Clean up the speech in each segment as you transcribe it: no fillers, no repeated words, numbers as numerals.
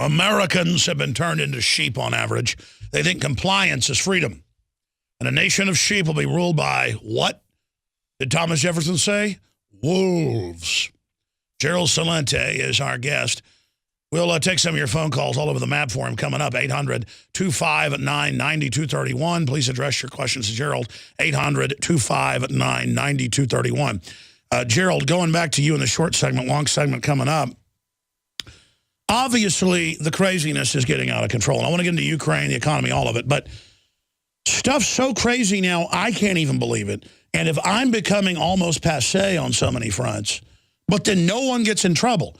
Americans have been turned into sheep on average. They think compliance is freedom. And a nation of sheep will be ruled by what did Thomas Jefferson say? Wolves. Gerald Celente is our guest. We'll take some of your phone calls all over the map for him coming up. 800-259-9231. Please address your questions to Gerald. 800-259-9231. Gerald, going back to you in the short segment, long segment coming up. Obviously, the craziness is getting out of control. And I want to get into Ukraine, the economy, all of it. But stuff's so crazy now, I can't even believe it. And if I'm becoming almost passé on so many fronts, but then no one gets in trouble.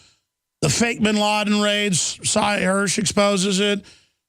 The fake Bin Laden raids, Cy Hirsch exposes it.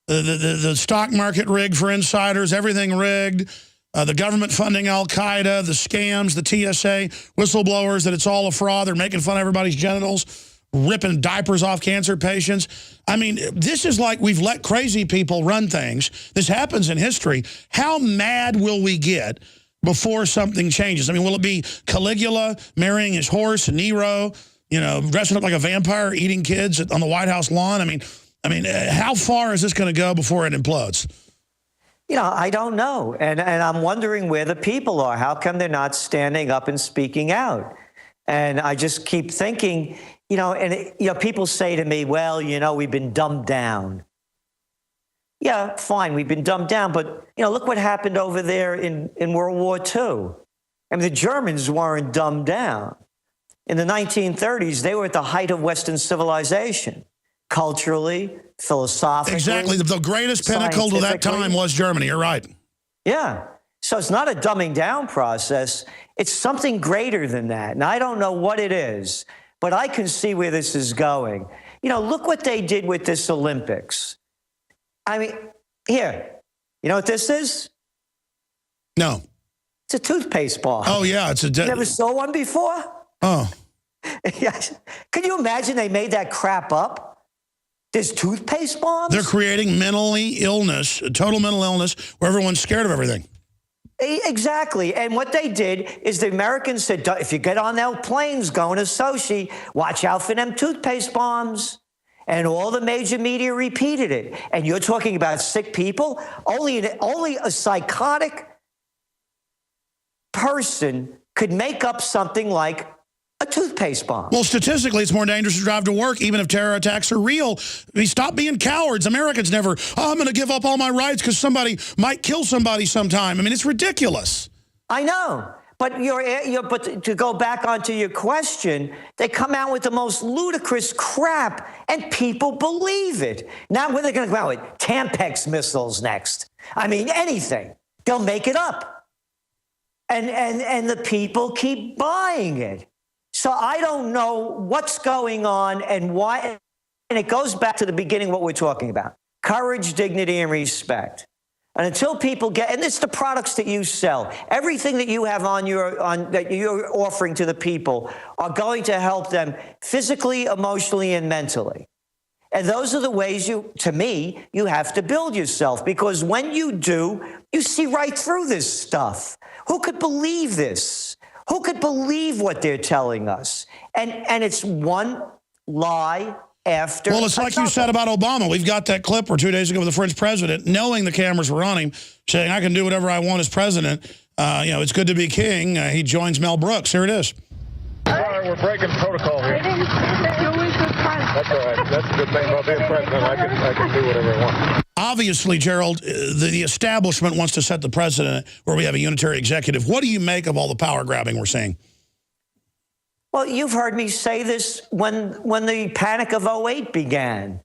The stock market rigged for insiders, everything rigged. The government funding Al-Qaeda, the scams, the TSA, whistleblowers, that it's all a fraud. They're making fun of everybody's genitals, ripping diapers off cancer patients. I mean, this is like we've let crazy people run things. This happens in history. How mad will we get before something changes? I mean, will it be Caligula marrying his horse, Nero, you know, dressing up like a vampire, eating kids on the White House lawn? I mean, how far is this going to go before it implodes? You know, I don't know. And I'm wondering where the people are. How come they're not standing up and speaking out? And I just keep thinking, you know, and people say to me, well, you know, we've been dumbed down. Yeah, fine, we've been dumbed down. But, you know, look what happened over there in World War II. I mean, the Germans weren't dumbed down. In the 1930s, they were at the height of Western civilization, culturally, philosophically. Exactly. The greatest pinnacle to that time was Germany. You're right. Yeah. So it's not a dumbing down process. It's something greater than that. And I don't know what it is, but I can see where this is going. You know, look what they did with this Olympics. I mean, here, you know what this is? No. It's a toothpaste bar. Oh, yeah. You never saw one before? Oh. Yes. Can you imagine they made that crap up? There's toothpaste bombs? They're creating total mental illness, where everyone's scared of everything. Exactly. And what they did is the Americans said, if you get on those planes going to Sochi, watch out for them toothpaste bombs. And all the major media repeated it. And you're talking about sick people? Only a psychotic person could make up something like a toothpaste bomb. Well, statistically, it's more dangerous to drive to work, even if terror attacks are real. I mean, stop being cowards. Americans never, I'm going to give up all my rights because somebody might kill somebody sometime. I mean, it's ridiculous. I know. But but to go back onto your question, they come out with the most ludicrous crap, and people believe it. Now, when they're going to go out with Tampax missiles next, I mean, anything, they'll make it up, and the people keep buying it. So I don't know what's going on and why. And it goes back to the beginning, what we're talking about: courage, dignity, and respect. And until people get, and it's the products that you sell, everything that you have that you're offering to the people are going to help them physically, emotionally, and mentally. And those are the ways to me, you have to build yourself, because when you do, you see right through this stuff. Who could believe this? Who could believe what they're telling us? And it's one lie after. Well, it's like you said about Obama. We've got that clip where 2 days ago with the French president, knowing the cameras were on him, saying, I can do whatever I want as president. You know, it's good to be king. He joins Mel Brooks. Here it is. Sorry, we're breaking protocol here. That's all right. That's the good thing about being president. I can do whatever I want. Obviously, Gerald, the establishment wants to set the precedent where we have a unitary executive. What do you make of all the power grabbing we're seeing? Well, you've heard me say this when the panic of '08 began.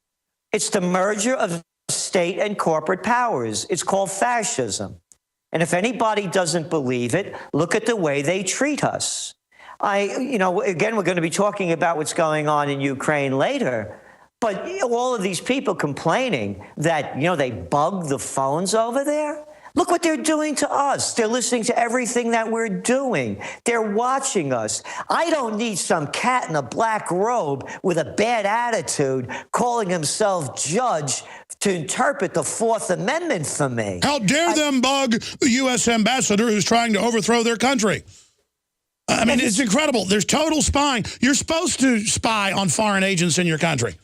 It's the merger of state and corporate powers. It's called fascism. And if anybody doesn't believe it, look at the way they treat us. Again, we're going to be talking about what's going on in Ukraine later. But all of these people complaining that, they bug the phones over there. Look what they're doing to us. They're listening to everything that we're doing. They're watching us. I don't need some cat in a black robe with a bad attitude calling himself judge to interpret the Fourth Amendment for me. How dare them bug the U.S. ambassador who's trying to overthrow their country? I mean, it's incredible. There's total spying. You're supposed to spy on foreign agents in your country.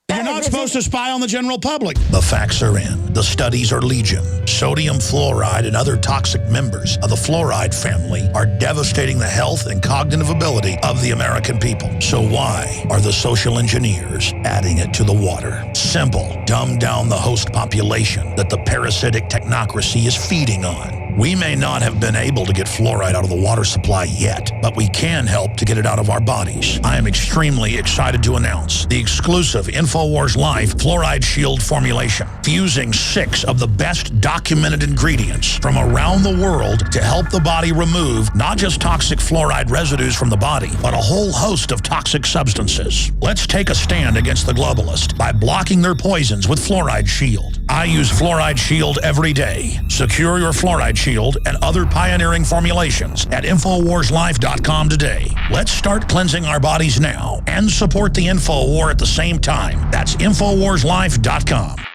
You're not supposed to spy on the general public. The facts are in. The studies are legion. Sodium fluoride and other toxic members of the fluoride family are devastating the health and cognitive ability of the American people. So why are the social engineers adding it to the water? Simple. Dumb down the host population that the parasitic technocracy is feeding on. We may not have been able to get fluoride out of the water supply yet, but we can help to get it out of our bodies. I am extremely excited to announce the exclusive InfoWars Life Fluoride Shield formulation, fusing 6 of the best documented ingredients from around the world to help the body remove not just toxic fluoride residues from the body, but a whole host of toxic substances. Let's take a stand against the globalists by blocking their poisons with Fluoride Shield. I use Fluoride Shield every day. Secure your Fluoride Shield and other pioneering formulations at InfoWarsLife.com today. Let's start cleansing our bodies now and support the InfoWar at the same time. That's InfoWarsLife.com.